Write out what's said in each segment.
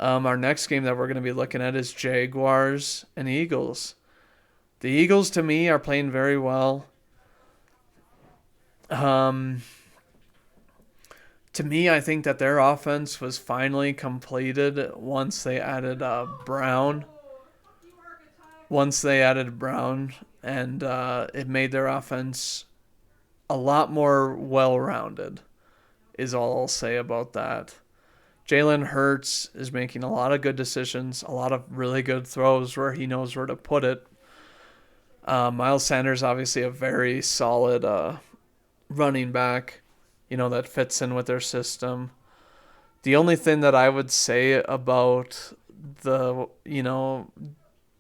Our next game that we're going to be looking at is Jaguars and Eagles. The Eagles, to me, are playing very well. Um, to me, I think that their offense was finally completed once they added Brown. Once they added Brown, and it made their offense a lot more well-rounded. Is all I'll say about that. Jalen Hurts is making a lot of good decisions, a lot of really good throws where he knows where to put it. Miles Sanders, obviously, a very solid running back, that fits in with their system. The only thing that I would say about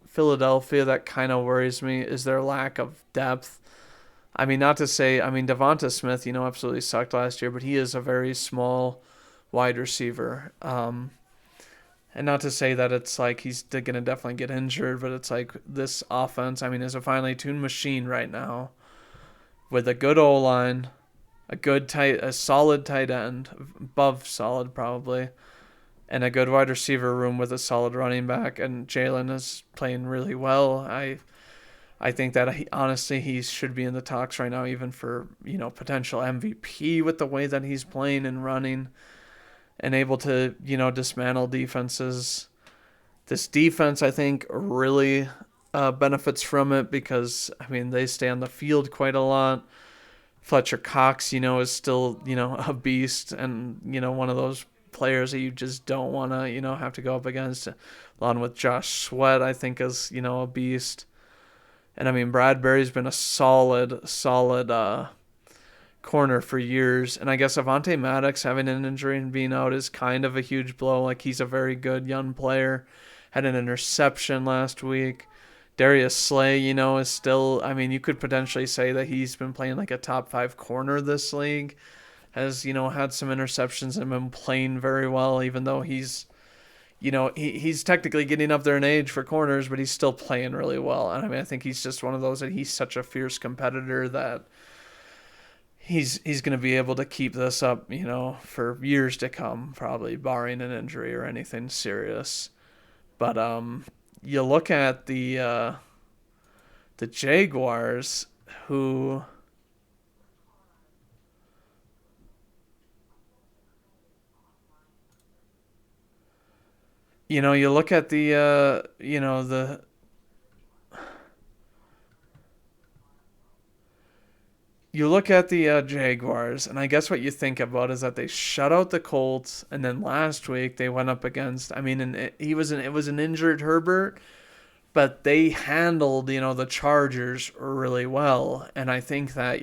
Philadelphia that kind of worries me is their lack of depth. I mean, not to say, Devonta Smith, absolutely sucked last year, but he is a very small wide receiver. And not to say that it's like he's going to definitely get injured, but it's like this offense, is a finely tuned machine right now with a good O line, a solid tight end, above solid probably, and a good wide receiver room with a solid running back. And Jalen is playing really well. I think that honestly he should be in the talks right now, even for potential MVP with the way that he's playing and running, and able to dismantle defenses. This defense, I think, really benefits from it because they stay on the field quite a lot. Fletcher Cox, is still a beast, and one of those players that you just don't want to have to go up against. Along with Josh Sweat, I think is a beast. And Bradbury's been a solid corner for years. And I guess Avonte Maddox having an injury and being out is kind of a huge blow. Like, he's a very good young player. Had an interception last week. Darius Slay, is still, you could potentially say that he's been playing like a top 5 corner this league. Has, had some interceptions and been playing very well, even though he's he's technically getting up there in age for corners, but he's still playing really well. And I think he's just one of those that he's such a fierce competitor that he's going to be able to keep this up, for years to come, probably barring an injury or anything serious. But you look at the Jaguars, who you look at the you look at the Jaguars, and I guess what you think about is that they shut out the Colts, and then last week they went up against. And it was an injured Herbert, but they handled the Chargers really well, and I think that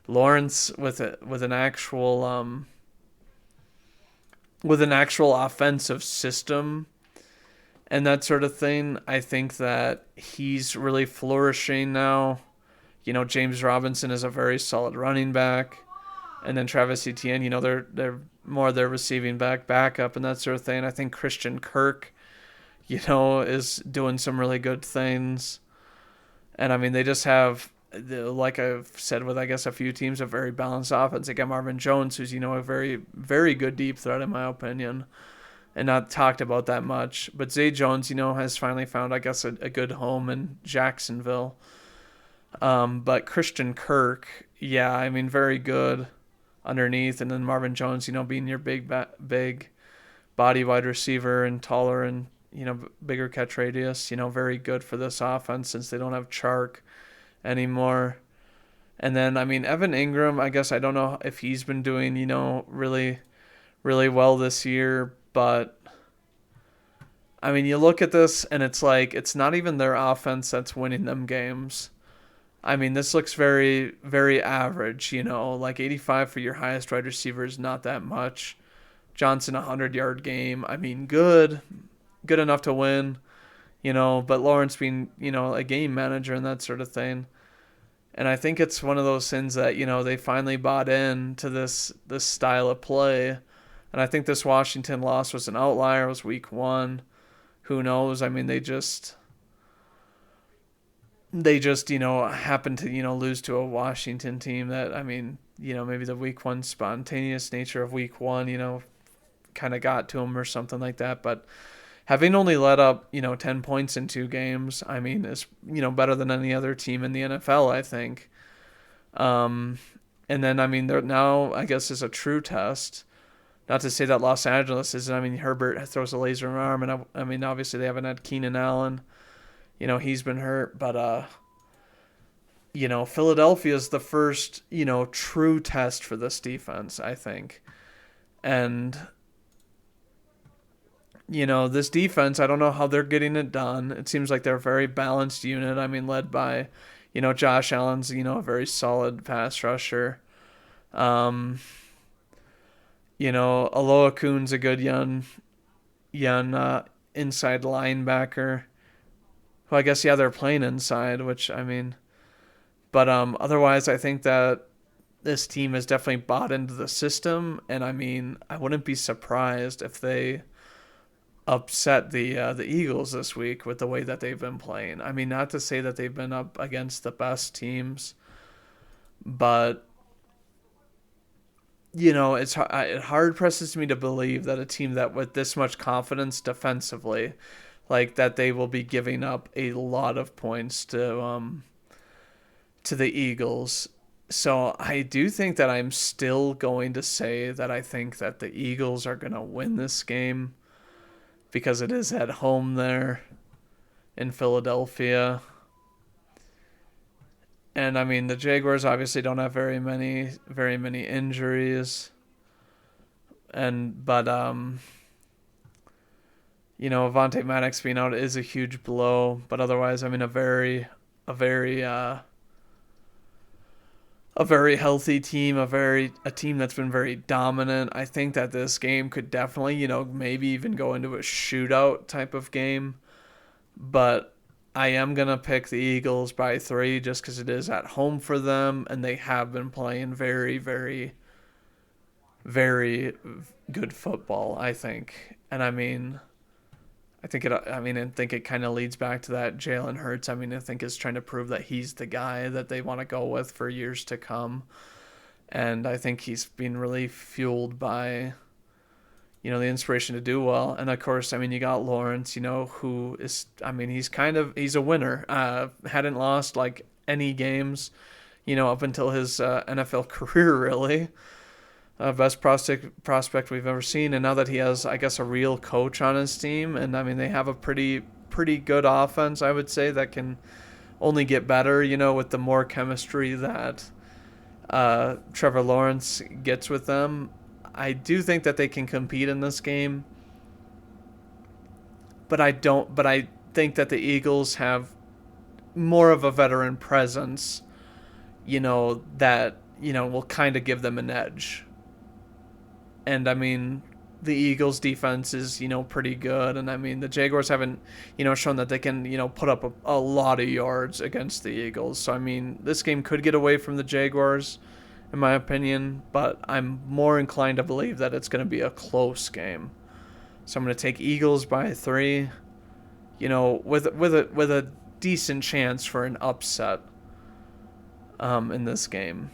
Lawrence with an actual offensive system and that sort of thing, I think that he's really flourishing now. James Robinson is a very solid running back, and then Travis Etienne, they're more their receiving backup and that sort of thing. I think Christian Kirk, is doing some really good things, and they just have, like I've said with I guess a few teams, a very balanced offense. They got Marvin Jones, who's a very very good deep threat in my opinion, and not talked about that much. But Zay Jones, has finally found I guess a good home in Jacksonville. But Christian Kirk, yeah, very good underneath, and then Marvin Jones, being your big body wide receiver and taller and bigger catch radius, very good for this offense since they don't have Chark anymore. And then Evan Ingram, I guess I don't know if he's been doing really really well this year, but you look at this and it's like it's not even their offense that's winning them games. This looks very, very average, like 85 for your highest wide receiver is not that much. Johnson, 100-yard game. Good enough to win, but Lawrence being, a game manager and that sort of thing. And I think it's one of those things that, they finally bought in to this style of play. And I think this Washington loss was an outlier. It was week 1. Who knows? They just happened to lose to a Washington team that maybe the week 1 spontaneous nature of week 1 kind of got to them or something like that. But having only let up 10 points in 2 games, I mean, is better than any other team in the NFL, I think. Um, and then I mean, they're now I guess is a true test. Not to say that Los Angeles is. I mean, Herbert throws a laser arm, and I mean, obviously they haven't had Keenan Allen. He's been hurt, but Philadelphia is the first true test for this defense, I think, and this defense, I don't know how they're getting it done. It seems like they're a very balanced unit. I mean, led by, Josh Allen's, a very solid pass rusher. Um, Aloha Kuhn's a good young inside linebacker. Who I guess, yeah, they're playing inside, which, I mean, but otherwise, I think that this team has definitely bought into the system, and I mean, I wouldn't be surprised if they upset the Eagles this week with the way that they've been playing. I mean, not to say that they've been up against the best teams, but it hard presses me to believe that a team that with this much confidence defensively, like that they will be giving up a lot of points to the Eagles. So I do think that I'm still going to say that I think that the Eagles are going to win this game because it is at home there in Philadelphia. And I mean, the Jaguars obviously don't have very many injuries. But Avonte Maddox being out is a huge blow, but otherwise, I mean, a very healthy team, a team that's been very dominant. I think that this game could definitely, maybe even go into a shootout type of game. But I am going to pick the Eagles by 3 just because it is at home for them, and they have been playing very, very, very good football, I think. And I mean, I think it kind of leads back to that Jalen Hurts. I mean, I think is trying to prove that he's the guy that they want to go with for years to come. And I think he's been really fueled by, the inspiration to do well. And of course, I mean, you got Lawrence, who is, I mean, he's a winner. Hadn't lost like any games, up until his NFL career, really. Best prospect we've ever seen, and now that he has, I guess, a real coach on his team, and I mean they have a pretty good offense, I would say, that can only get better, with the more chemistry that Trevor Lawrence gets with them. I do think that they can compete in this game, but I think that the Eagles have more of a veteran presence, that will kind of give them an edge. And I mean, the Eagles' defense is, pretty good. And I mean, the Jaguars haven't, shown that they can, put up a lot of yards against the Eagles. So, I mean, this game could get away from the Jaguars, in my opinion. But I'm more inclined to believe that it's going to be a close game. So I'm going to take Eagles by 3, with a decent chance for an upset in this game.